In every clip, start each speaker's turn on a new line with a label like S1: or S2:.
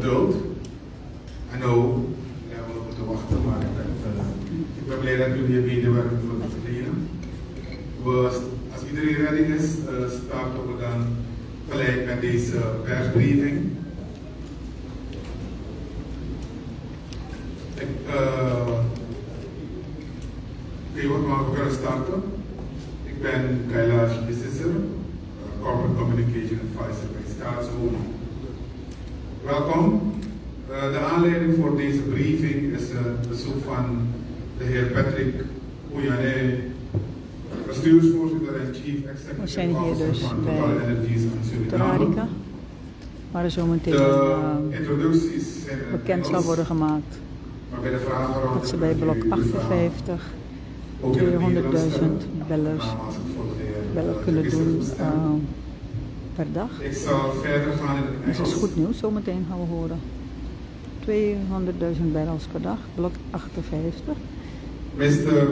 S1: geduld. I know, we hebben wel moeten wachten, maar ik ben blij dat jullie je medewerking willen verlenen. Als iedereen ready is, starten we dan gelijk met deze persbriefing. We kunnen starten. Ik ben Kailash Bississer, Corporate Communication Advisor bij Staatsolie. Welkom. De aanleiding voor deze briefing is het bezoek van de heer Patrick Pouyanné, bestuursvoorzitter en chief executive officer van TotalEnergies van Suriname.
S2: Waar er zometeen bekend zal worden gemaakt dat ze bij blok 58 200.000 bellers kunnen doen per dag.
S1: Ik zal verder gaan in het Engels.
S2: Dat is goed nieuws, zometeen gaan we horen. 200.000 barrels per dag, blok 58.
S1: Mr.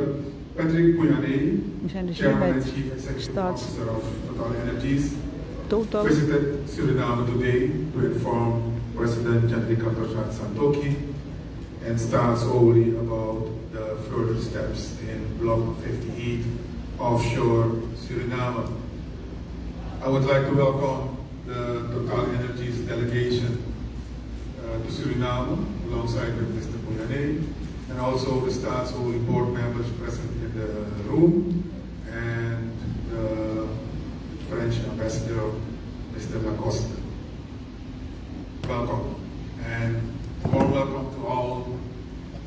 S1: Patrick Pouyanné,
S2: we zijn dus
S1: Chairman
S2: hier
S1: and
S2: bij
S1: Chief Executive
S2: Staats
S1: Officer of TotalEnergies,
S2: Total
S1: visited Suriname today to inform President Chandrika Prasad Santokhi and Staatsolie about the further steps in Block 58 offshore Suriname. I would like to welcome the TotalEnergies delegation to Suriname alongside with Mr. Pouyanné and also the Staatsolie board members present in the room and the French ambassador, Mr. Lacoste. Welcome and warm welcome to all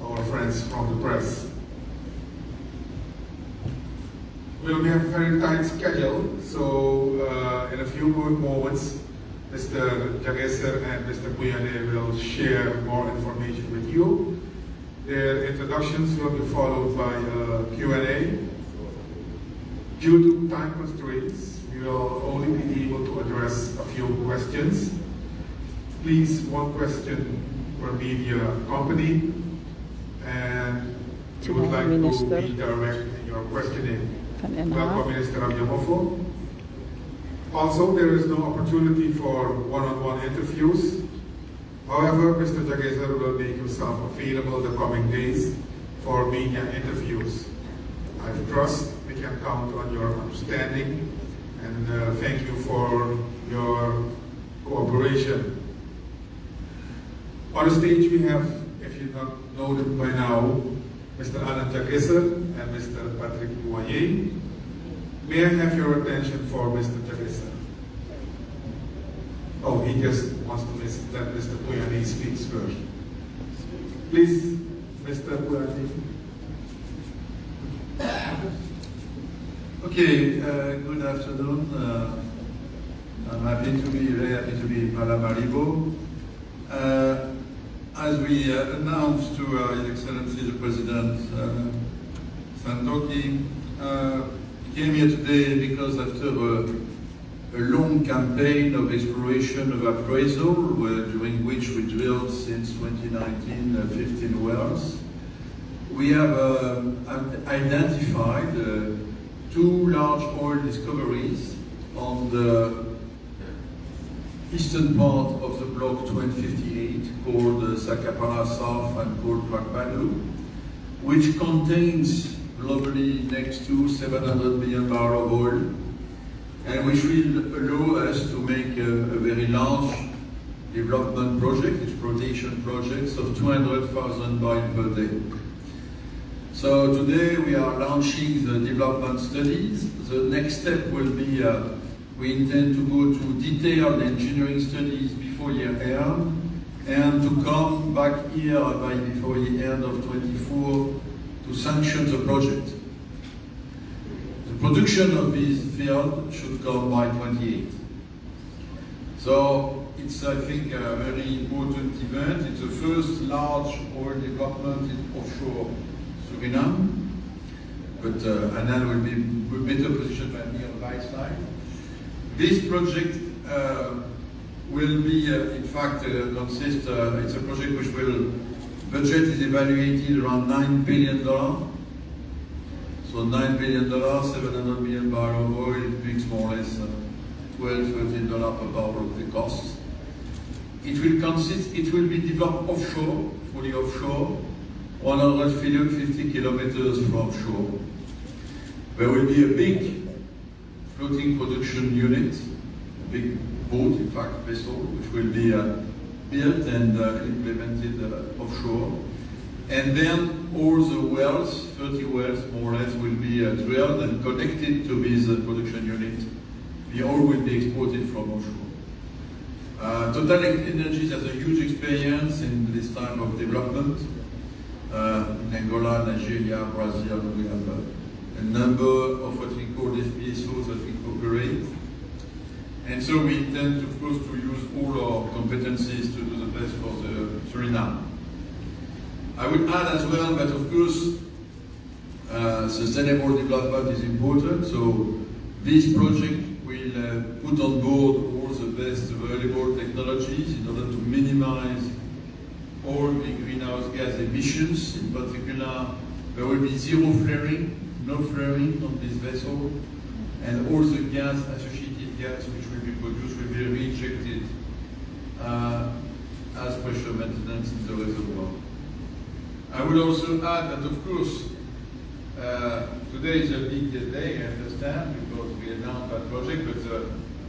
S1: our friends from the press. We have a very tight schedule, so in a few more moments, Mr. Jagesser and Mr. Pouyanné will share more information with you. Their introductions will be followed by a Q&A. Due to time constraints, we will only be able to address a few questions. Please, one question per media company, and we would like to be direct in your questioning. Welcome, Minister Abdiamofo. Also, there is no opportunity for one-on-one interviews. However, Mr. Jagesser will make himself available the coming days for media interviews. I trust we can count on your understanding and thank you for your cooperation. On the stage we have, if you not know it by now, Mr. Alan Jagesser and Mr. Patrick Pouyanné. May I have your attention for Mr. Jagesser? Oh, he just wants to let Mr. Pouyanné speaks first. Please, Mr. Pouyanné.
S3: Okay, good afternoon. I'm very happy to be in Paramaribo. As we announced to His Excellency the President Santokhi, came here today because after a long campaign of exploration of appraisal, during which we drilled since 2019 15 wells, we have identified two large oil discoveries on the eastern part of the block 258 called Sakapara South and called Kwakbalu, which contains globally next to 700 million barrels of oil, and which will allow us to make a very large development project, exploitation projects of 200,000 barrels per day. So today we are launching the development studies. The next step will be we intend to go to detailed engineering studies before year end and to come back here before the end of 24 to sanction the project. The production of this field should come by 28. So it's, I think, a very important event. It's the first large oil development in offshore Suriname, but Anand will be better positioned than me on the right side. This project will be, in fact, consist, it's a project which will, budget is evaluated around $9 billion. So $9 billion, 700 million barrels of oil, it makes more or less $12, $13 per barrel of the cost. It will be developed offshore, fully offshore, 150 kilometers from shore. There will be a big floating production unit, a big boat, in fact, vessel, which will be built and implemented offshore. And then all the wells, 30 wells more or less, will be drilled and connected to this production unit. The oil will be exported from offshore. TotalEnergies has a huge experience in this type of development. In Angola, Nigeria, Brazil, we have a number of what we call FPSOs that we operate. And so we intend, of course, to use all our competencies to do the best for the Suriname. I would add as well that, of course, sustainable development is important. So this project will put on board all the best available technologies in order to minimize all the greenhouse gas emissions. In particular, there will be zero flaring, no flaring on this vessel, and all the gas, associated gas which will be produced will be reinjected as pressure maintenance in the reservoir. I would also add that, of course, today is a big day, I understand, because we announced that project, but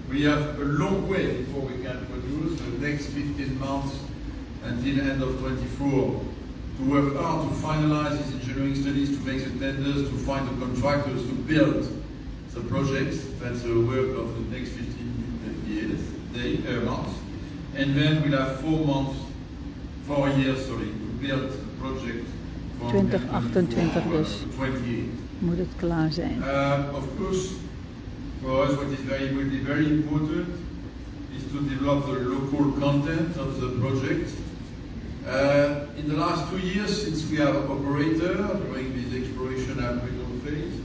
S3: we have a long way before we can produce. The next 15 months until the end of 24 to work hard to finalize these engineering studies, to make the tenders, to find the contractors to build the projects. That's the work of the next 15 months. And then we'll have 4 years to build the project.
S2: 2028 dus
S3: 28.
S2: moet het klaar zijn.
S3: Of course, for us what will be very important is to develop the local content of the project. In the last 2 years, since we are an operator during this exploration appraisal phase,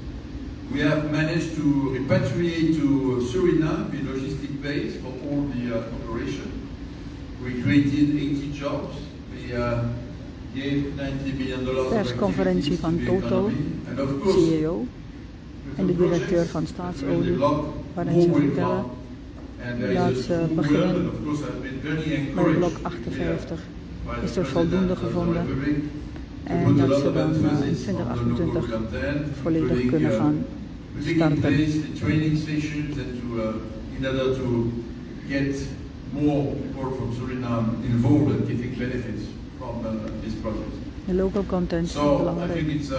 S3: we have managed to repatriate to Suriname the logistic base for all the operation. We created 80 jobs. We gave $90 million.
S2: Persconferentie van Total, CEO en de directeur van Staatsolie, waarin ze vertellen dat ze beginnen bij blok 58 is er voldoende gevonden en dat ze dan in 2028 volledig kunnen gaan starten.
S3: In order to get more people from Suriname involved and getting benefits from this project.
S2: De local content is
S3: So
S2: belangrijk.
S3: I think it's, of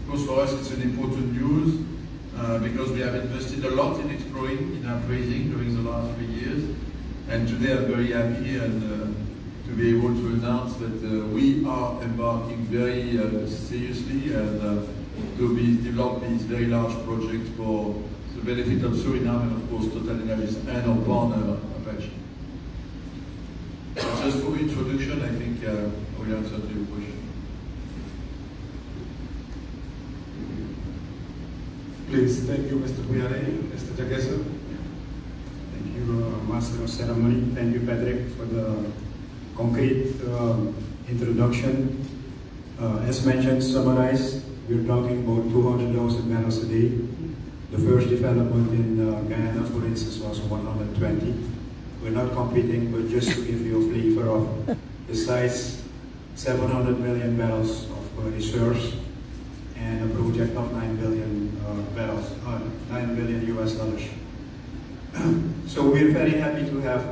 S3: course, for us it's an important news because we have invested a lot in exploring, in appraising during the last 3 years, and today I'm very happy and to be able to announce that we are embarking very seriously and to develop these very large projects for the benefit of Suriname and of course TotalEnergies and our partner Apache. Just for introduction, I think we answered your question.
S1: Please, thank you, Mr. Puyane. Mr. Jagesa.
S4: Thank you, Master of Ceremony. Thank you, Patrick, for the concrete introduction. As mentioned, summarized, we're talking about 200,000 barrels a day. The first development in Guyana, for instance, was 120. We're not competing, but just to give you a flavor of the size, 700 million barrels of reserves, and a project of 9 billion barrels, $9 billion US. So we're very happy to have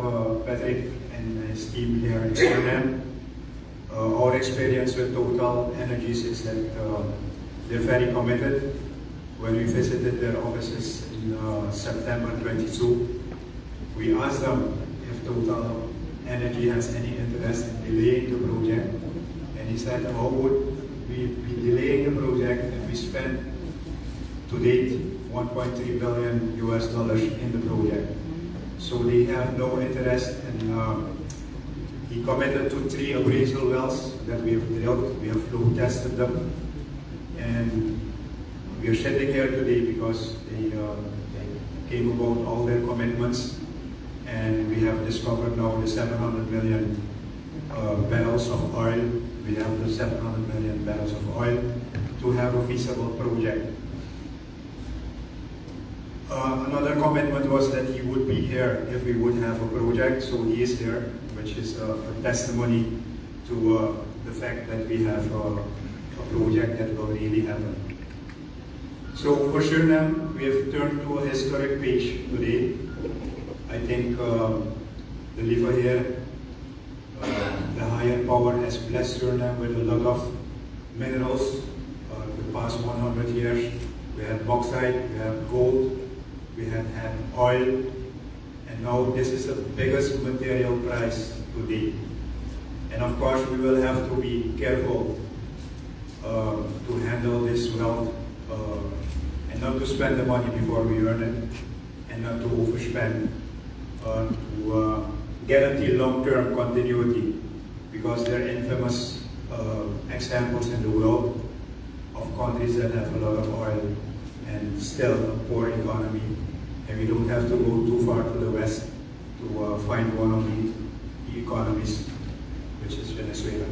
S4: Patrick and his team here in Suriname. Our experience with TotalEnergies is that they're very committed. When we visited their offices in September 22, we asked them if TotalEnergies has any interest in delaying the project, and he said, how would we be delaying the project if we spent to date $1.3 billion US in the project? So they have no interest, and he committed to 3 appraisal wells that we have drilled. We have flow tested them, and we are sitting here today because they came about all their commitments, and we have discovered now the 700 million barrels of oil. We have the 700 million barrels of oil to have a feasible project. Another commitment was that he would be here if we would have a project, so he is here, which which is a testimony to the fact that we have a project that will really happen. So for Suriname, we have turned to a historic page today. I think the liver here, the higher power has blessed Suriname with a lot of minerals. The past 100 years, we had bauxite, we have gold, we have had oil, and now this is the biggest material price today. And of course, we will have to be careful to handle this wealth and not to spend the money before we earn it, and not to overspend, to guarantee long-term continuity, because there are infamous examples in the world of countries that have a lot of oil and still a poor economy, and we don't have to go too far to the west to find one of the economies, which is Venezuela.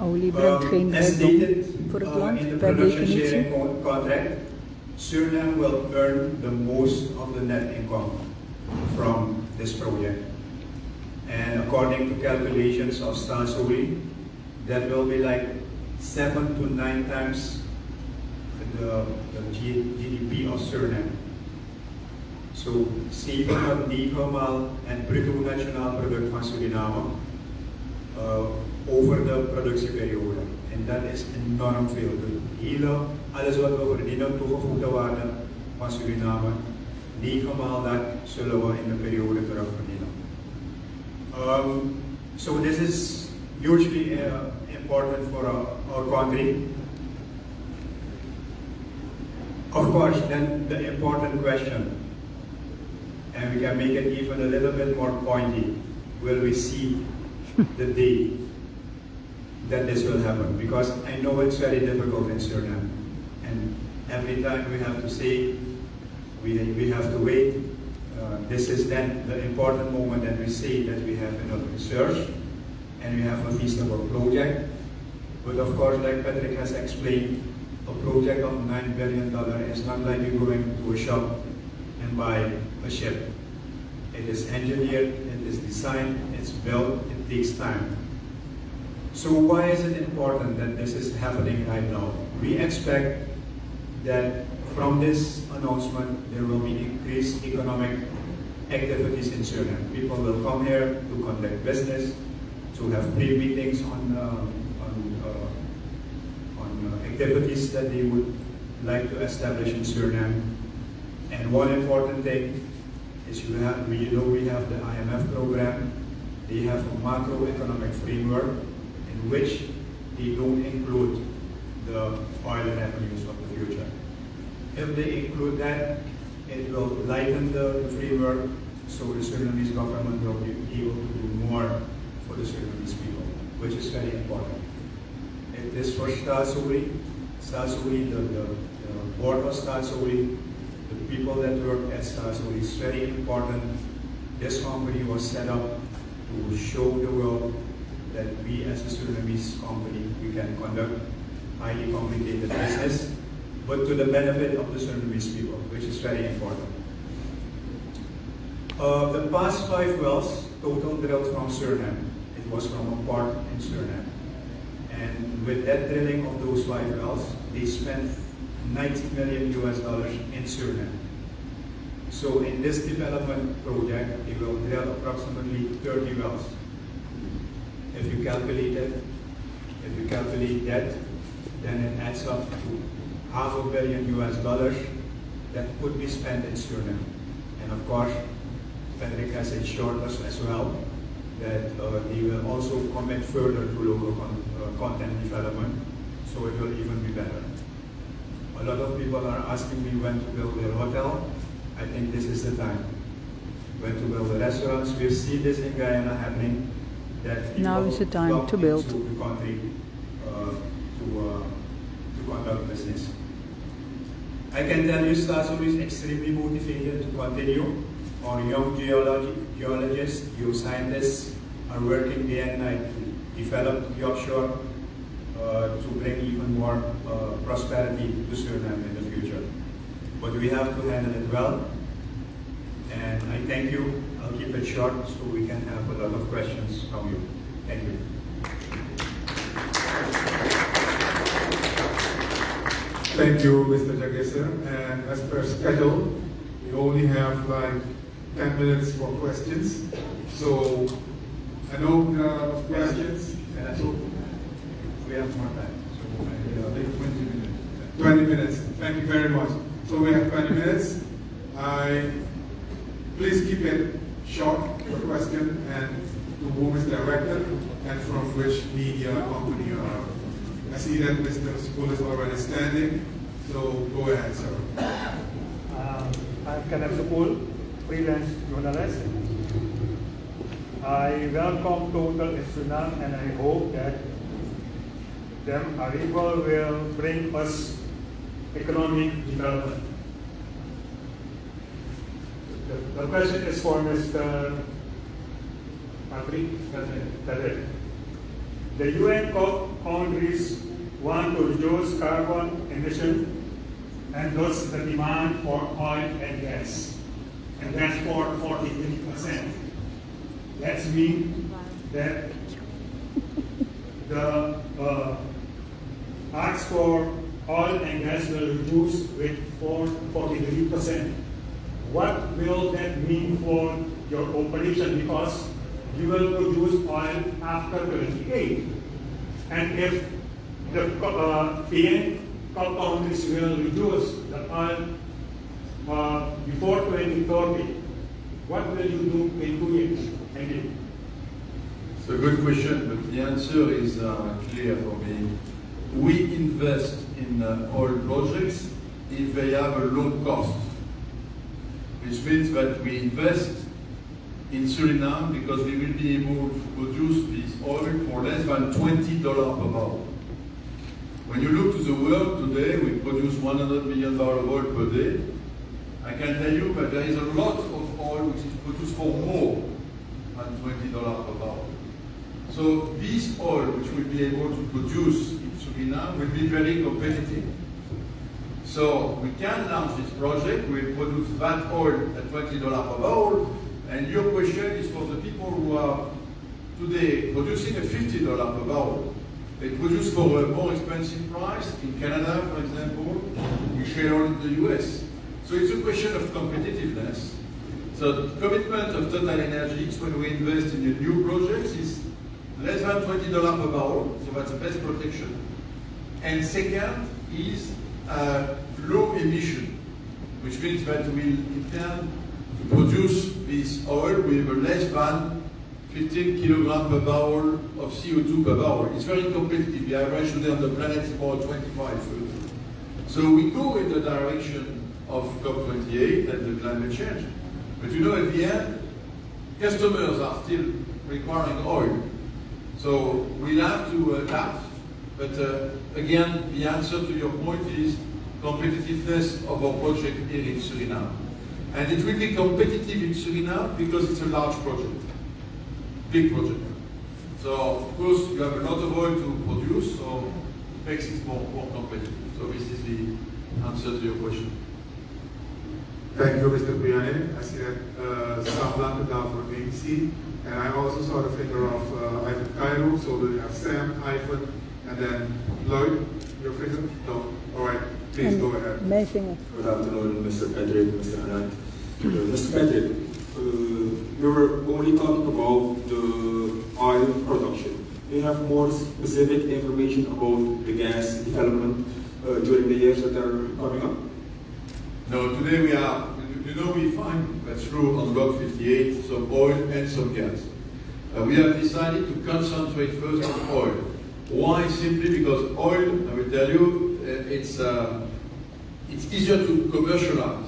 S2: Olie brengt geen rijkdom voor het land per definitie.
S4: Contract, Suriname will earn the most of the net income from this project. And according to calculations of Staatsolie, that will be like 7 to 9 times the GDP of Suriname. So 7 maal het bruto nationaal product van Suriname over de productieperiode. En dat is enorm veel. Alles wat we verdienen, toegevoegde waarde van Suriname, 9 maal dat zullen we in de periode terugverdienen. So this is hugely important for our country. Of course, then the important question, and we can make it even a little bit more pointy, will we see the day that this will happen? Because I know it's very difficult in Suriname, and every time we have to say, we have to wait. This is then the important moment that we say that we have enough research and we have a feasible project. But of course, like Patrick has explained, a project of $9 billion is not like you going to a shop and buy a ship. It is engineered, it is designed, it's built, it takes time. So why is it important that this is happening right now? We expect that from this announcement there will be increased economic activities in Suriname. People will come here to conduct business, to have pre-meetings on activities that they would like to establish in Suriname. And one important thing is we have the IMF program. They have a macroeconomic framework in which they don't include the oil revenues of the future. If they include that, it will lighten the framework, so the Surinamese government will be able to do more for the Surinamese people, which is very important. It is for Staatsolie, the board of Staatsolie, the people that work at Staatsolie is very important. This company was set up to show the world that we as a Surinamese company, we can conduct highly complicated business, but to the benefit of the Surinamese people, which is very important. The past 5 wells, total drilled from Suriname. It was from a port in Suriname. And with that drilling of those 5 wells, they spent $90 million in Suriname. So in this development project, they will drill approximately 30 wells. If you calculate that, then it adds up to $500 million that could be spent in Suriname. And of course, Patrick has assured us as well that they will also commit further to local content development, so it will even be better. A lot of people are asking me when to build their hotel. I think this is the time. When to build the restaurants. We've seen this in Guyana happening. That
S2: Now is the time to build.
S4: To the country to conduct business. I can tell you Staatsolie is extremely motivated to continue. Our young geologists, geoscientists are working day and night to develop the offshore to bring even more prosperity to Suriname in the future. But we have to handle it well. And I thank you I'll keep it short so we can have a lot of questions from you. Thank you.
S1: Thank you, Mr. Jageser. And as per schedule, we only have like 10 minutes for questions. So I know there are a lot of questions.
S4: And so we have more time. So maybe 20 minutes.
S1: 20 minutes. Thank you very much. So we have 20 minutes. Please keep it short, your question, and to whom is directed, and from which media company you are. I see that Mr. School is already standing, so go ahead, sir.
S5: I'm Kenneth School, freelance journalist. I welcome Total in Suriname, and I hope that them arrival will bring us economic development. The question is for Mr. Padre. The UN countries want to reduce carbon emission and thus the demand for oil and gas. And that's for 43%. That means that the ask for oil and gas will reduce with 43%. What will that mean for your operation? Because you will produce oil after 28. And if the PN countries will reduce the oil before 2030, what will you do in 2 years? Thank you.
S3: It's a good question, but the answer is clear for me. We invest in oil projects if they have a low cost, which means that we invest in Suriname because we will be able to produce this oil for less than $20 per barrel. When you look to the world today, we produce 100 million barrels of oil per day. I can tell you that there is a lot of oil which is produced for more than $20 per barrel. So this oil which we'll be able to produce in Suriname will be very competitive. So we can launch this project, we'll produce that oil at $20 per barrel, and your question is for the people who are today producing at $50 per barrel. They produce for a more expensive price in Canada, for example, we share in the US. So it's a question of competitiveness. So the commitment of TotalEnergies when we invest in the new projects is less than $20 per barrel, so that's the best protection. And second is low emission, which means that we intend to produce this oil with less than 15 kilograms per barrel of CO2 per barrel. It's very competitive. The average today on the planet is about 25. So we go in the direction of COP28 and the climate change. But you know, at the end, customers are still requiring oil. So we'll have to adapt. But again, the answer to your point is competitiveness of our project here in Suriname. And it will be competitive in Suriname because it's a large project, big project. So of course you have a lot of oil to produce, so it makes it more competitive. So this is the answer to your question.
S1: Thank you, Mr. Puyane. I see that Sam Blanca down from ABC, and I also saw the finger of Ivan Cairo, so we have Sam, Ivan, and then Lloyd. Your finger? No. All right. Please go ahead.
S2: My finger.
S6: Good afternoon, Mr. Patrick, Mr. Anand. Mr. Patrick, you were only talking about the oil production. Do you have more specific information about the gas development during the years that are coming up?
S3: No, today we are, we find that's true on Block 58, some oil and some gas. We have decided to concentrate first on oil. Why? Simply because oil, I will tell you, it's easier to commercialize.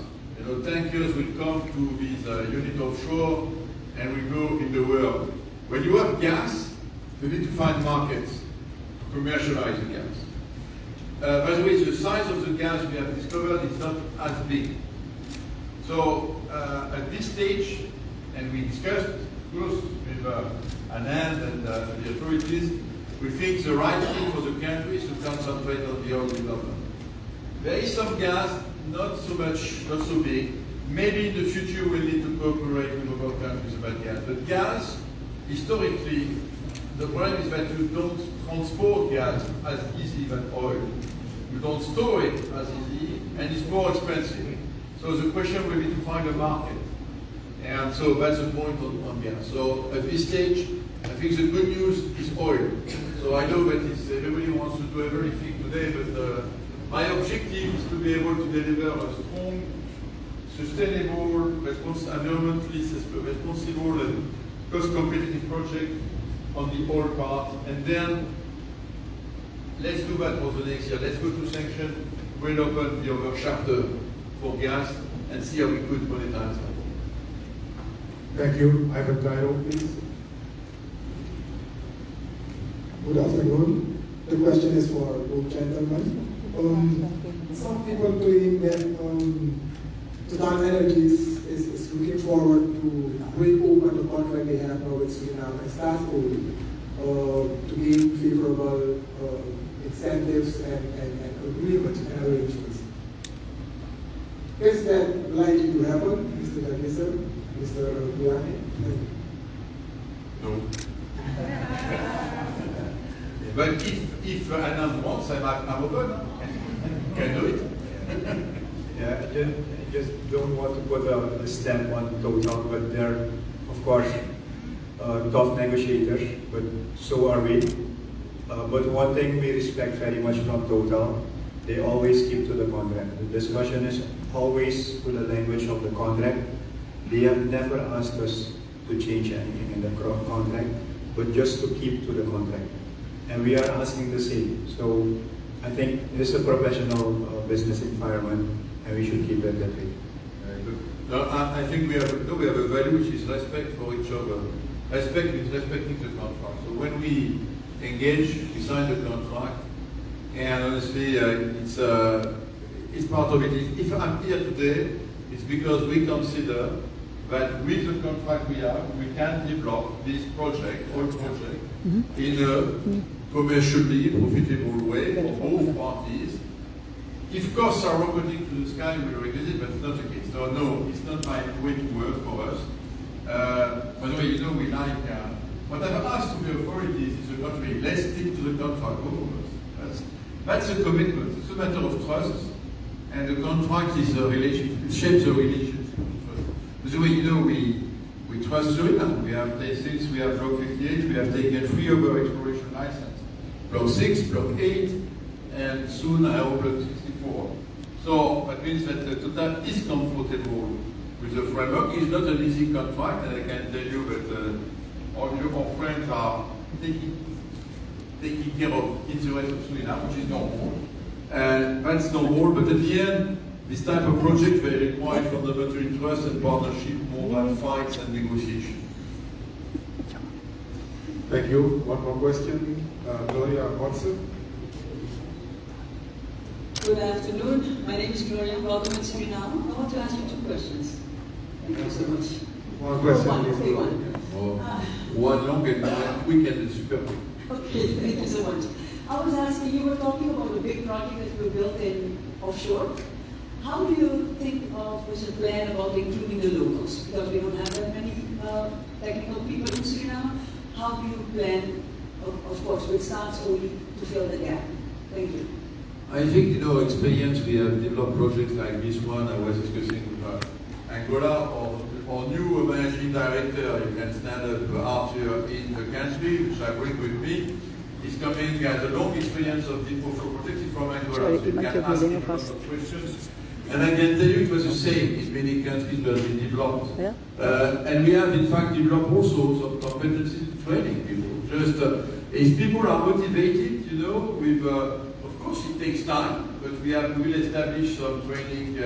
S3: Tankers will come to this unit offshore and will go in the world. When you have gas, you need to find markets to commercialize the gas. By the way, the size of the gas we have discovered is not as big. So at this stage, and we discussed, of course, with Anand and the authorities, we think the right thing for the country is to concentrate on the oil development. There is some gas, not so big, maybe in the future we'll need to cooperate with other countries about gas. But gas, historically, the problem is that you don't transport gas as easy than oil. You don't store it as easy, and it's more expensive. So the question will be to find a market. And so that's the point on gas. So at this stage, I think the good news is oil. So I know that everybody wants to do everything today, but my objective is to be able to deliver a strong, sustainable, environmentally responsible and cost-competitive project on the oil part. And then let's do that for the next year. Let's go to sanction. We'll open the other chapter for gas and see how we could monetize that.
S1: Thank you. Ivan Cairo, please.
S7: Good afternoon. The question is for both gentlemen. Some people claim that TotalEnergies is looking forward to break open the contract they have now with Suriname and Staatsolie to gain favorable incentives and agreements and arrangements. Is that likely to happen, Mr. Directeur, Mr. Puyane?
S3: No. But if Anand wants, I'm open. Can do it.
S4: Yeah, I just don't want to put a stamp on Total, but they're, of course, tough negotiators, but so are we. But one thing we respect very much from Total, they always keep to the contract. The discussion is always to the language of the contract. They have never asked us to change anything in the contract, but just to keep to the contract. And we are asking the same. So I think it's a professional business environment, and we should keep it that way.
S3: Very good. No, I think we have a value which is respect for each other. Respect is respecting the contract. So when we engage, we sign the contract, and honestly, it's part of it. If I'm here today, it's because we consider that with the contract we have, we can develop this project, oil project, in a commercially profitable way for both parties. If costs are rocketing to the sky, we'll revisit, but it's not the case. So no, it's not my way to work for us. By the way, you know we like, what I've asked to the authorities is the country, let's stick to the contract, both of us. That's a commitment. It's a matter of trust, and the contract is a relationship, it shapes a relationship. By the way, you know we trust Suriname. We have since we have Block 58, we have taken 3 other exploration licenses. Block 6, Block 8, and soon I hope Block 64. So that means that Total is comfortable with the framework. It's not an easy contract, and I can tell you that all your friends are taking care of interest of Suriname, which is normal. And that's normal, but at the end, this type of project they require fundamental trust and partnership more than fights and negotiation.
S1: Thank you. One more question. Gloria Watson.
S8: Good afternoon. My name is Gloria. Welcome in Suriname. I want to ask you 2 questions. Thank you so much.
S1: One question.
S8: Okay, one.
S3: One long and quick and super quick.
S8: Okay, thank you so much. I was asking, you were talking about the big project that you built in offshore. How do you think of the plan about including the locals? Because we don't have that many technical people in Suriname. How do you plan, of course, with Staatsolie to fill the gap? Thank you.
S3: I think, you know, experience, we have developed projects like this one I was discussing with Angola, or new managing director, you can stand up Arthur in the country, which I bring with me. He's coming, has a long experience of deep offshore projects from Angola, so you can ask him a lot of questions. And I can tell you it was the same in many countries where we developed.
S2: Yeah.
S3: And we have in fact developed also some competencies in training people. Just if people are motivated, you know, with of course it takes time, but we will establish some training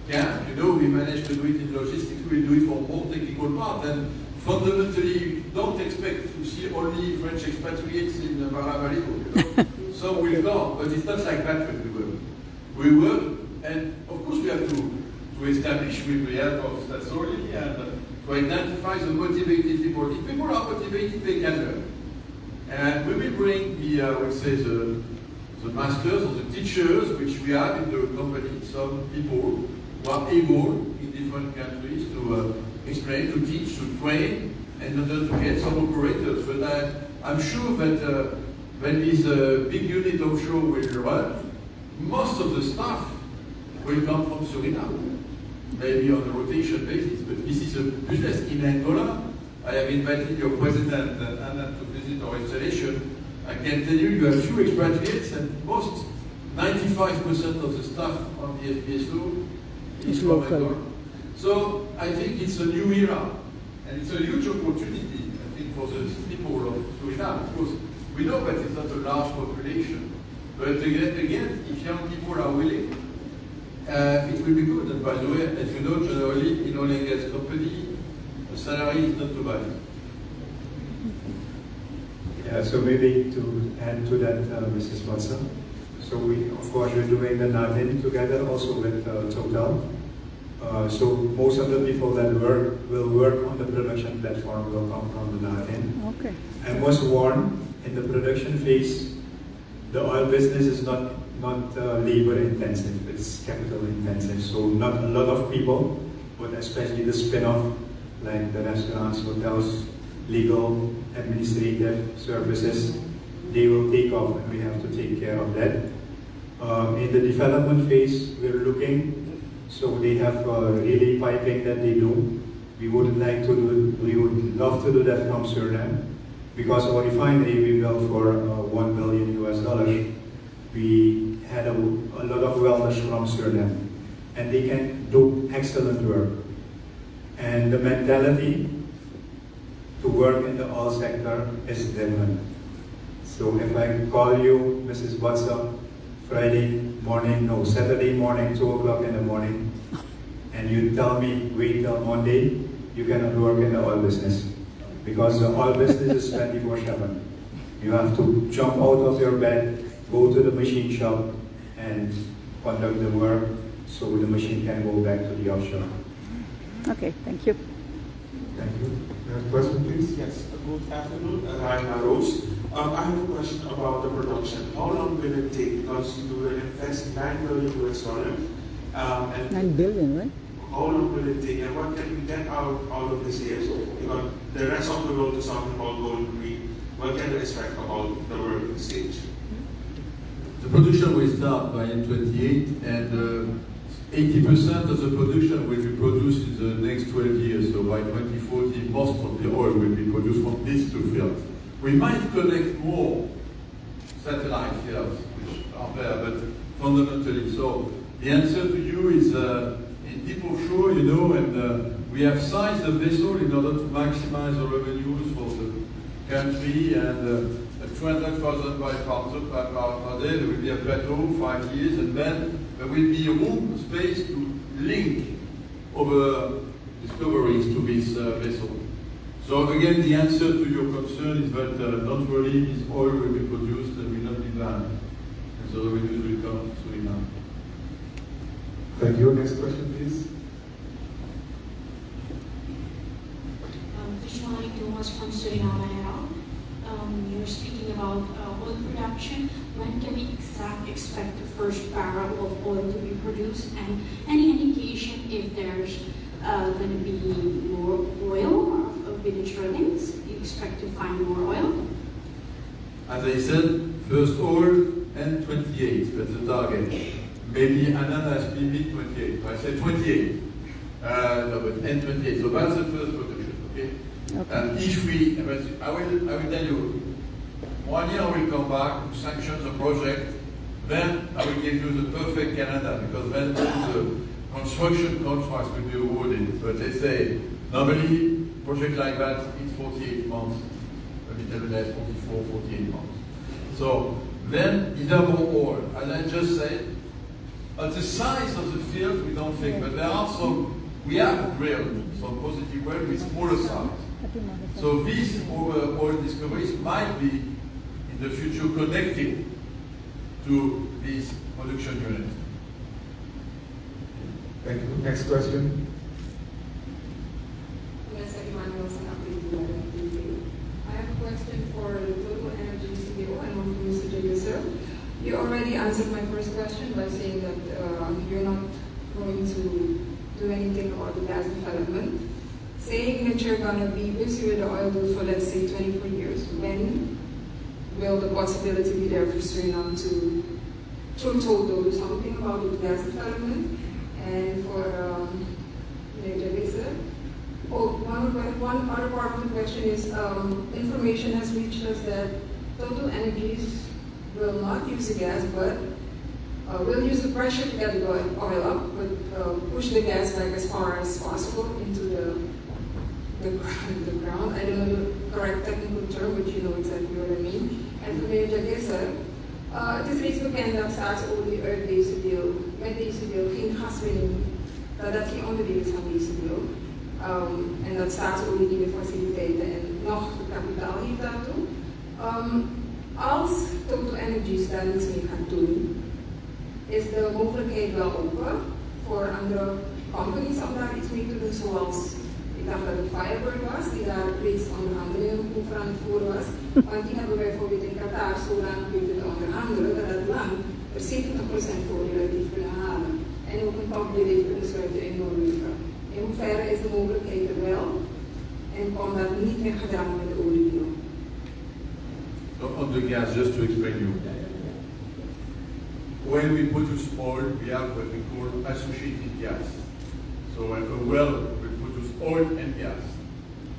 S3: camp. You know, we managed to do it in logistics, we do it for more technical part. And fundamentally, don't expect to see only French expatriates in Maravaligo. You know? So we'll go, but it's not like that when we work. We work, and of course we have to establish with the help of Staatsolie and to identify the motivated people. If people are motivated, they can learn. And we will bring the, I would say, the masters or the teachers which we have in the company, some people who are able in different countries to explain, to teach, to train, in order to get some operators. But I'm sure that when this big unit offshore will run, most of the staff will come from Suriname, maybe on a rotation basis. But this is a business in Angola. I have invited your president Anna to visit our installation. I can tell you have few expatriates, and most 95% of the staff on the FPSO is from
S2: local.
S3: Angola. So I think it's a new era, and it's a huge opportunity, I think, for the people of Suriname. Because we know that it's not a large population, but again, if young people are willing, it will be good. And by the way, as you know, generally in oil and gas company, the salary is not too bad.
S4: Yeah, so maybe to add to that, Mrs. Watson. So we, of course, we're doing the NADIN together also with Total. So most of the people that will work on the production platform will come from the NADIN.
S2: Okay.
S4: I must warn, in the production phase, the oil business is not labor intensive, it's capital intensive. So not a lot of people, but especially the spin-off, like the restaurants, hotels, legal, administrative services, they will take off, and we have to take care of that. In the development phase, we're looking, so they have relay piping that they do. We would love to do that from Suriname, because our refinery we built for $1 billion. We had a lot of welders from Suriname, and they can do excellent work. And the mentality to work in the oil sector is different. So if I call you, Mrs. Watson, Saturday morning, 2 o'clock in the morning, and you tell me, wait till Monday, you cannot work in the oil business. Because the oil business is 24/7. You have to jump out of your bed, go to the machine shop, and conduct the work so the machine can go back to the offshore.
S2: Okay, thank you.
S1: Thank you. Next question, please.
S9: Yes, good afternoon, Raina Rose. I have a question about the production. How long will it take? Because you will invest $9 billion and
S2: 9 billion, right?
S9: how long will it take, and what can we get out of this year? Because the rest of the world is talking about going green. What can we expect about the working stage?
S3: The production will start by 28, and 80% of the production will be produced in the next 12 years. So by 2040, most of the oil will be produced from these two fields. We might connect more satellite fields, which are there, but fundamentally, so the answer to you is in deep offshore, you know, and we have sized the vessel in order to maximize the revenues for the country, and 200,000 barrels per day. There will be a plateau, 5 years, and then there will be room, space to link over discoveries to this vessel. So again, the answer to your concern is that don't worry, this oil will be produced and will not be banned, and so the revenues will come to Suriname.
S1: Thank you. Next question, please.
S10: Fishline Thomas from Suriname Herald. You're speaking about oil production. When can we expect the first barrel of oil to be produced, and any indication if there's going to be more oil with the drillings? Do you expect to find more oil?
S3: As I said, first oil and 28, that's the target. Maybe ananas, maybe 28. I said 28. No, but and 28. So that's the first production, okay? And if we, I will tell you, 1 year I will come back to sanction the project, then I will give you the perfect calendar, because then the construction contracts will be awarded. But they say, normally, project like that, it's 48 months, maybe 10 days, 44, 48 months. So then, is there more oil? As I just said, at the size of the field, we don't think, but there are some, we have drilled some positive wells with smaller size. So these oil discoveries might be in the future connected to these production units.
S1: Thank you. Next question.
S11: I have a question for the TotalEnergies CEO and one for Mr. Directeur. You already answered my first question by saying that you're not going to do anything about the gas development. Saying that you're going to be busy with the oil field for, let's say, 24 years, when will the possibility be there for Suriname to, through Total, do something about the gas development? And for one other part of the question is, information has reached us that TotalEnergies will not use the gas, but will use the pressure to get the oil up, but push the gas back as far as possible into the ground. I don't know the correct technical term, but you know exactly what I mean. En voor meneer Jagisser, het is reeds bekend dat Staatsolie uit deze deal, met deze deal geen gaswinning, dat geen onderdeel is van deze deal. En dat Staatsolie niet de faciliteiten en nog de kapitaal heeft daartoe. Als TotalEnergies daar niets mee gaat doen, is de mogelijkheid wel open voor andere companies om daar iets mee te doen, zoals ik dacht dat het Firebird was, die daar reeds onderhandelingen over aan het voeren was. Want die hebben bijvoorbeeld in Qatar zo lang weten te onderhandelen dat het land er 70% voordeel uit heeft kunnen halen. En ook een topdeal heeft kunnen sluiten in Noorwegen. In hoeverre is de mogelijkheid er wel en komt dat niet in gedrang met de oliedeal?
S3: So on the gas, just to explain you, when we produce oil, we have what we call associated gas. So a well will produce oil and gas.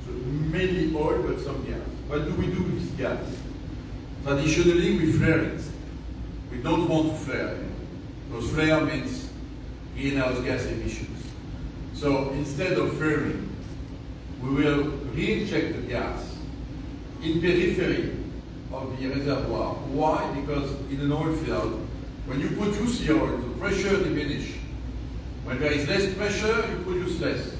S3: So mainly oil, but some gas. What do we do with this gas? Traditionally, we flare it. We don't want to flare it, because flare means greenhouse gas emissions. So instead of flaring, we will reinject the gas in periphery of the reservoir. Why? Because in an oil field, when you produce the oil, the pressure diminishes. When there is less pressure, you produce less.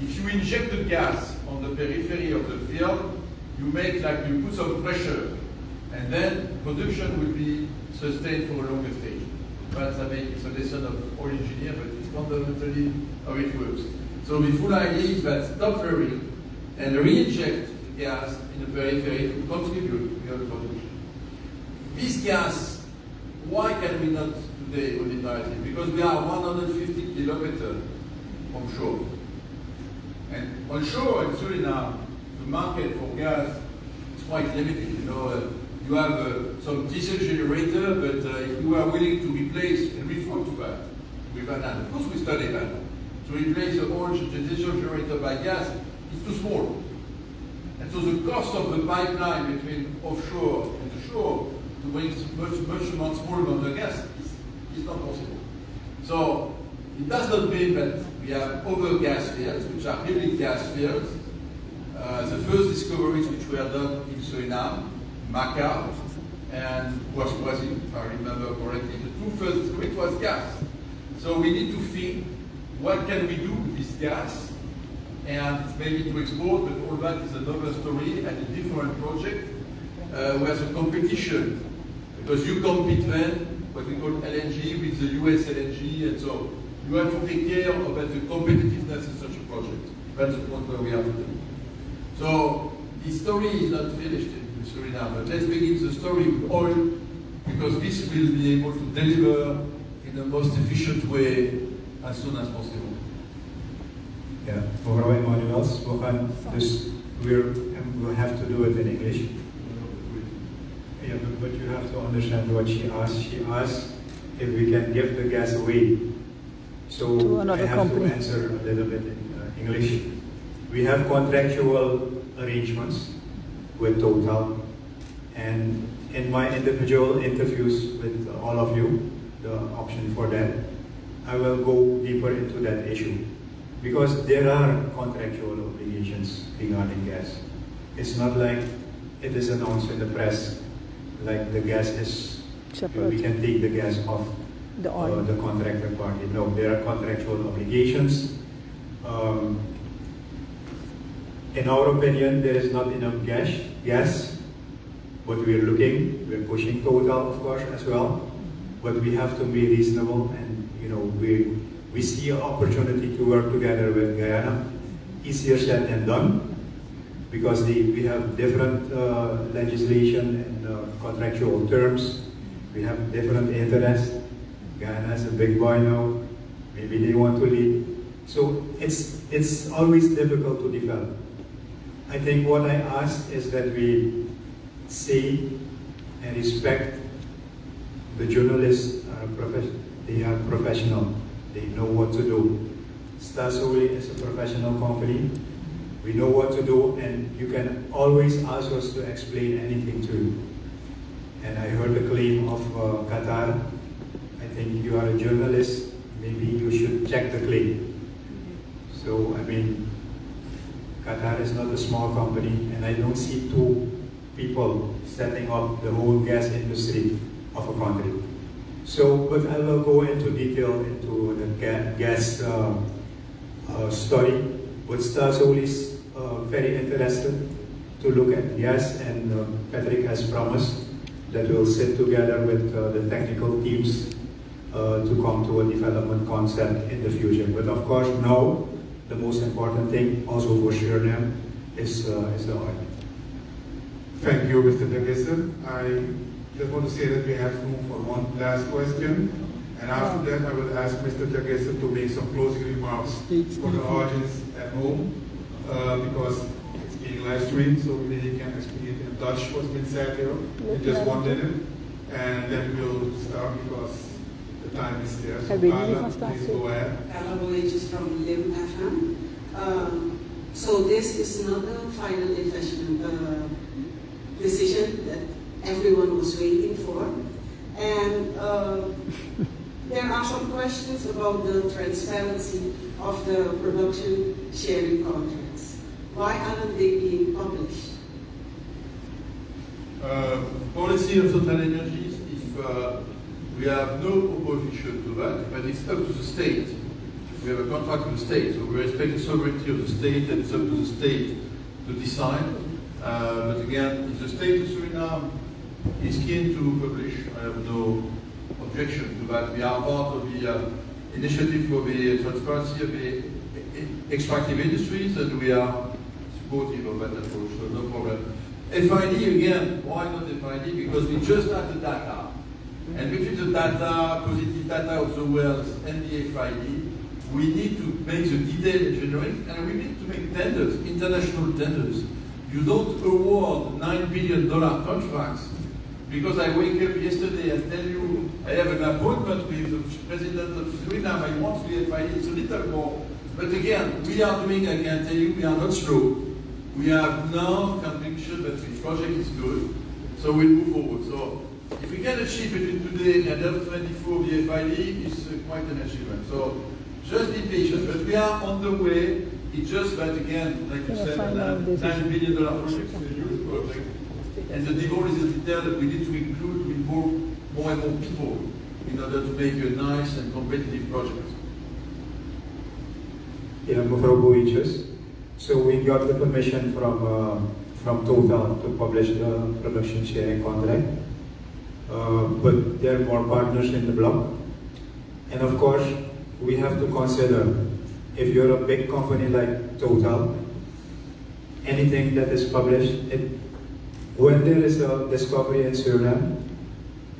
S3: If you inject the gas on the periphery of the field, you make like you put some pressure, and then production will be sustained for a longer stage. But I mean, it's a lesson of oil engineer, but it's fundamentally how it works. So the full idea is that stop flaring and re-inject the gas in the periphery to contribute to the oil production. This gas, why can we not today monetize it? Because we are 150 kilometers from shore. And on shore in Suriname, the market for gas is quite limited. You know, you have some diesel generator, but if you are willing to replace, and we thought to that with an of course we studied that, to replace the orange diesel generator by gas is too small. And so the cost of the pipeline between offshore and the shore to bring much small amount of gas is not possible. So it does not mean that we have other gas fields, which are really gas fields. The first discoveries which were done in Suriname, Macau, and was if I remember correctly, the two first discoveries was gas. So we need to think, what can we do with this gas? And maybe to export, but all that is another story and a different project, where the competition, because you compete then, what we call LNG with the US LNG, and so you have to take care of the competitiveness in such a project. That's the point where we are today. So the story is not finished in Suriname, but let's begin the story with oil, because this will be able to deliver in the most efficient way as soon as possible.
S4: Ja, mevrouw Emmanuels, we gaan dus we'll have to do it in English. Yeah, but you have to understand what she asked. She asked if we can give the gas away. So I have to answer a little bit in English. We have contractual arrangements with Total, and in my individual interviews with all of you, the option for that, I will go deeper into that issue. Because there are contractual obligations regarding gas. It's not like it is announced in the press, like the gas is, separate. We can take the gas off the contractor party. No, there are contractual obligations. In our opinion, there is not enough gas, but we're pushing Total, of course, as well. But we have to be reasonable, and we see an opportunity to work together with Guyana. Easier said than done, because we have different legislation and contractual terms. We have different interests. Guyana is a big boy now. Maybe they want to lead. So it's always difficult to develop. I think what I ask is that we say and respect the journalists. They are professional. They know what to do. Staatsolie is a professional company. We know what to do, and you can always ask us to explain anything to you. And I heard the claim of Qatar. I think you are a journalist. Maybe you should check the claim. So, I mean, Qatar is not a small company, and I don't see two people setting up the whole gas industry of a country. So, but I will go into detail into the gas story. But Staatsolie is very interested to look at gas, and Patrick has promised that we'll sit together with the technical teams to come to a development concept in the future. But of course, now the most important thing, also for Suriname, is the oil.
S1: Thank you, Mr. Directeur. I just want to say that we have room for one last question, and after that I will ask Mr. Directeur to make some closing remarks for the audience at home, because it's being live streamed, so maybe he can explain in Dutch what's been said here in just 1 minute, and then we'll start because the time is there. So Carla, please go ahead.
S12: Carla Boetjes from Lim FM. So this is not the final investment decision that everyone was waiting for. And there are some questions about the transparency of the production sharing contracts. Why aren't they being published?
S3: Policy of TotalEnergies, if we have no opposition to that, but it's up to the state. We have a contract with the state, so we respect the sovereignty of the state, and it's up to the state to decide. But again, if the state of Suriname is keen to publish, I have no objection to that. We are part of the initiative for the transparency of the extractive industries, and we are supportive of that approach, so no problem. FID again, why not FID? Because we just have the data. And between the data, positive data of the wells and the FID, we need to make the detailed engineering, and we need to make tenders, international tenders. You don't award $9 billion contracts because I wake up yesterday and tell you I have an appointment with the president of Suriname, I want to be FID. It's a little more. But again, we are doing, I can tell you, we are not slow. We have now conviction that the project is good, so we'll move forward. So if we can achieve between today and F24 the FID, it's quite an achievement. So just be patient, but we are on the way. It's just that again, like you said, $9 billion project is a huge project. And the goal is in detail that we need to include, to involve more and more people in order to make a nice and competitive project.
S4: Yeah, Mevrouw Boetjes. So we got the permission from Total to publish the production sharing contract. But there are more partners in the block. And of course, we have to consider, if you're a big company like Total, anything that is published, when there is a discovery in Suriname,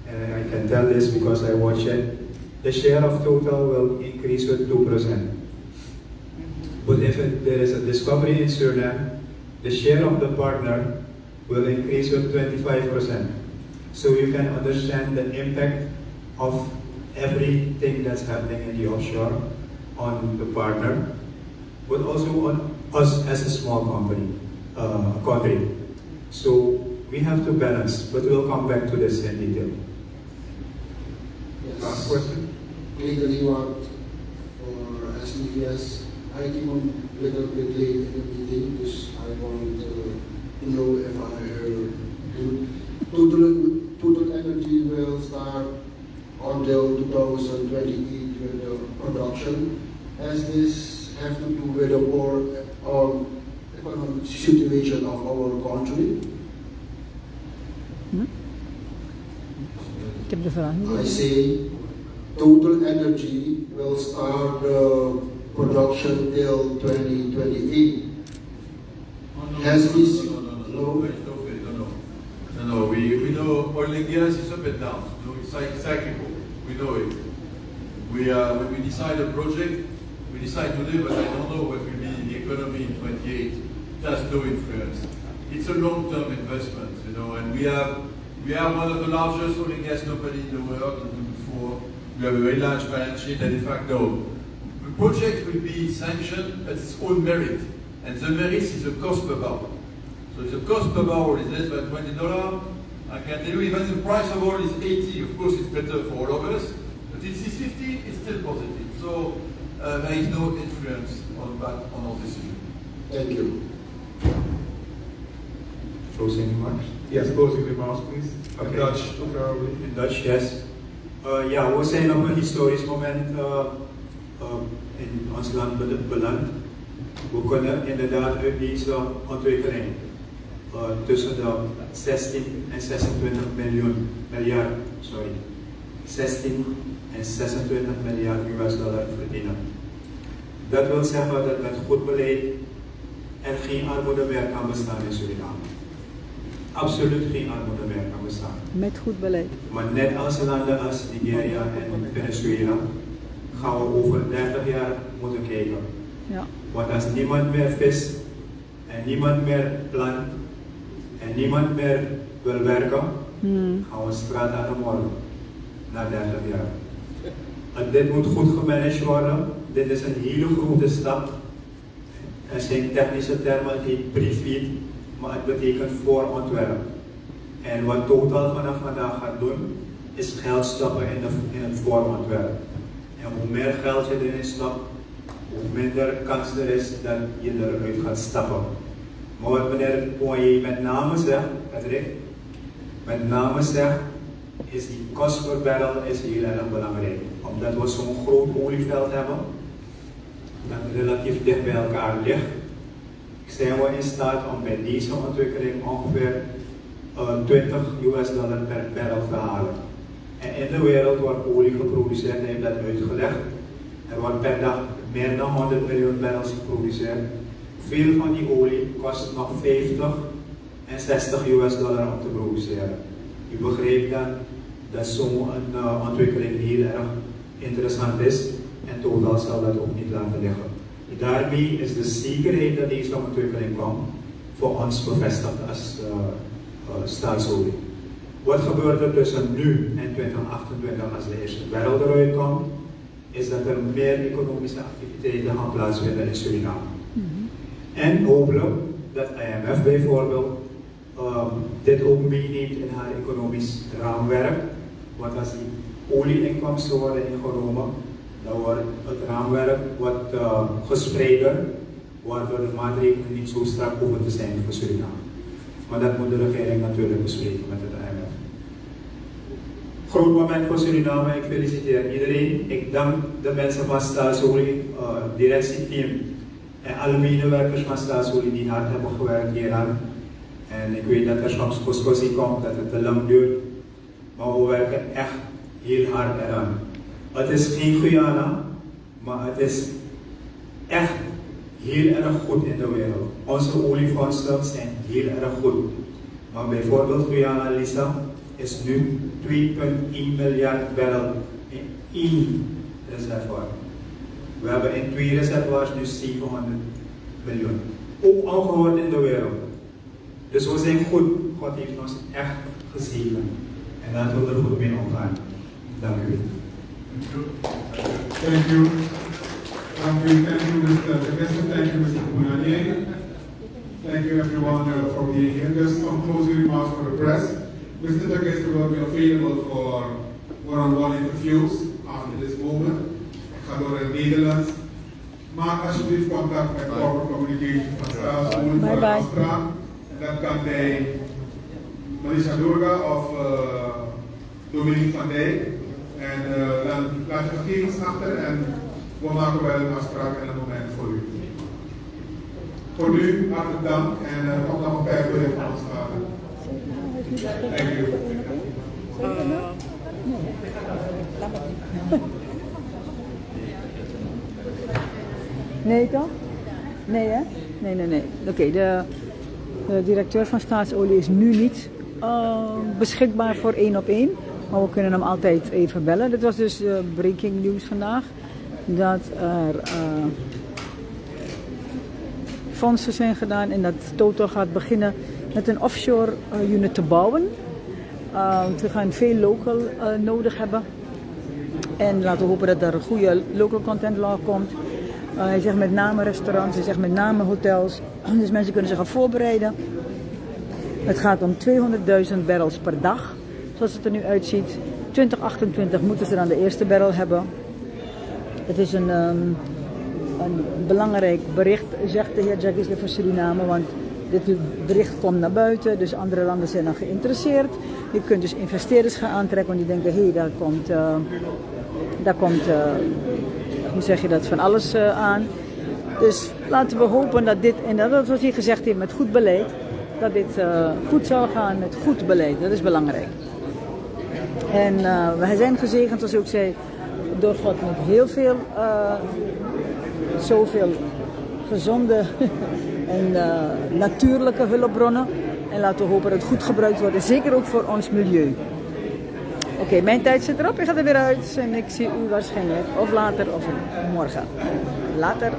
S4: and I can tell this because I watch it, the share of Total will increase with 2%. But if there is a discovery in Suriname, the share of the partner will increase with 25%. So you can understand the impact of everything that's happening in the offshore on the partner, but also on us as a small country. So we have to balance, but we'll come back to this in detail.
S13: Yes.
S1: Last question.
S13: Legally what for SDVS, I came on a little bit late in the meeting because I want to know if I heard good. TotalEnergies will start until 2028 with the production. Has this have to do with the poor economic situation of our country?
S2: Ik heb de vraag niet.
S13: I say TotalEnergies will start the production till 2028. Has this
S3: No, we know oil and gas is up and down. So it's cyclical. We know it. When we decide a project, we decide today, but I don't know what will be the economy in 28. It has no influence. It's a long-term investment, you know, and we are one of the largest oil and gas companies in the world. Before, we have a very large balance sheet, and in fact, no. The project will be sanctioned at its own merit, and the merit is the cost per barrel. So if the cost per barrel is less than $20, I can tell you, even if the price of oil is 80, of course it's better for all of us, but if it's 50, it's still positive. So there is no influence on that, on our decision.
S13: Thank you.
S4: Closing remarks?
S1: Yes, closing remarks, please.
S4: Okay.
S1: In Dutch, preferably.
S4: In Dutch, yes. Ja, we zijn op een historisch moment in ons land beland. We kunnen inderdaad uit deze ontwikkeling tussen de 16 en 26 miljard, 16 en 26 miljard US dollar verdienen. Dat wil zeggen dat met goed beleid er geen armoede meer kan bestaan in Suriname. Absoluut geen armoede meer kan bestaan.
S2: Met goed beleid.
S4: Maar net als landen als Nigeria en Venezuela gaan we over 30 jaar moeten kijken.
S2: Ja.
S4: Want als niemand meer vist en niemand meer plant en niemand meer wil werken, gaan we straat aan de morgen na 30 jaar. En dit moet goed gemanaged worden. Dit is een hele grote stap. Er zijn technische termen, het heet pre-feed, maar het betekent voorontwerp. En wat Total vanaf vandaag gaat doen, is geld stoppen in het voorontwerp. En hoe meer geld je erin stopt, hoe minder kans er is dat je eruit gaat stappen. Maar wat meneer Poirier met name zegt, Patrick, met name zegt, is die kost per barrel is heel erg belangrijk. Omdat we zo'n groot olieveld hebben, dat relatief dicht bij elkaar ligt, zijn we in staat om bij deze ontwikkeling ongeveer $20 per barrel te halen. En in de wereld wordt olie geproduceerd, hij heeft dat uitgelegd. Er wordt per dag meer dan 100 miljoen barrels geproduceerd. Veel van die olie kost nog $50 en $60 om te produceren. U begrijpt dan dat zo'n ontwikkeling heel erg interessant is en Total zal dat ook niet laten liggen. Daarmee is de zekerheid dat deze ontwikkeling komt voor ons bevestigd als Staatsolie. Wat gebeurt er tussen nu en 2028 als de eerste barrel eruit komt, is dat er meer economische activiteiten gaan plaatsvinden in Suriname. En hopelijk dat IMF bijvoorbeeld dit ook meeneemt in haar economisch raamwerk, want als die olieinkomsten worden ingenomen, dan wordt het raamwerk wat gespreider, waardoor de maatregelen niet zo strak hoeven te zijn voor Suriname. Maar dat moet de regering natuurlijk bespreken met het IMF. Groot moment voor Suriname, ik feliciteer iedereen. Ik dank de mensen van Staatsolie, directieteam en alle medewerkers van Staatsolie die hard hebben gewerkt hieraan. En ik weet dat er soms discussie komt, dat het te lang duurt, maar we werken echt heel hard eraan. Het is geen Guyana, maar het is echt heel erg goed in de wereld. Onze oliefondsen zijn heel erg goed. Maar bijvoorbeeld Guyana Lisa is nu 2,1 miljard barrel in 1 reservoir. We hebben in 2 reservoirs nu 700 miljoen. Ook ongehoord in de wereld. Dus we zijn goed. God heeft ons echt gezegend. En laten we er goed mee omgaan. Dank u.
S1: Thank you. Thank you, Mr. Director. Thank you, Mr. Poirier. Thank you, everyone, for being here. Just some closing remarks for the press. Mr. Director will be available for one-on-one interviews after this moment. Ik ga door in het Nederlands. Maak alsjeblieft contact met corporate communication van Staatsolie voor een afspraak. Dat kan bij Melissa Durga of Dominique van Dijk. En dan laat je gegevens achter en we maken wel een afspraak en een moment voor u. Voor nu, hartelijk dank en kom nog een persbericht van ons halen. Thank you.
S2: Nee toch? Nee hè? Nee. Oké, de directeur van Staatsolie is nu niet beschikbaar voor 1-op-1. Maar we kunnen hem altijd even bellen. Dit was dus breaking news vandaag. dat er fondsen zijn gedaan en dat Total gaat beginnen met een offshore unit te bouwen. We gaan veel local nodig hebben. En laten we hopen dat er een goede local content law komt. Hij zegt met name restaurants, hij zegt met name hotels. Dus mensen kunnen zich gaan voorbereiden. Het gaat om 200.000 barrels per dag, zoals het er nu uitziet. 2028 moeten ze dan de eerste barrel hebben. Het is een belangrijk bericht, zegt de heer Jaggies van Suriname, want dit bericht komt naar buiten, dus andere landen zijn dan geïnteresseerd. Je kunt dus investeerders gaan aantrekken, want die denken, hé, daar komt hoe zeg je dat, van alles aan. Dus laten we hopen dat dit, en dat wat hij gezegd heeft met goed beleid, dat dit goed zal gaan met goed beleid. Dat is belangrijk. En wij zijn gezegend, zoals ik ook zei, door God met heel veel, zoveel gezonde en natuurlijke hulpbronnen. En laten we hopen dat het goed gebruikt wordt, zeker ook voor ons milieu. Oké, mijn tijd zit erop, ik ga er weer uit en ik zie u waarschijnlijk of later of morgen. Later.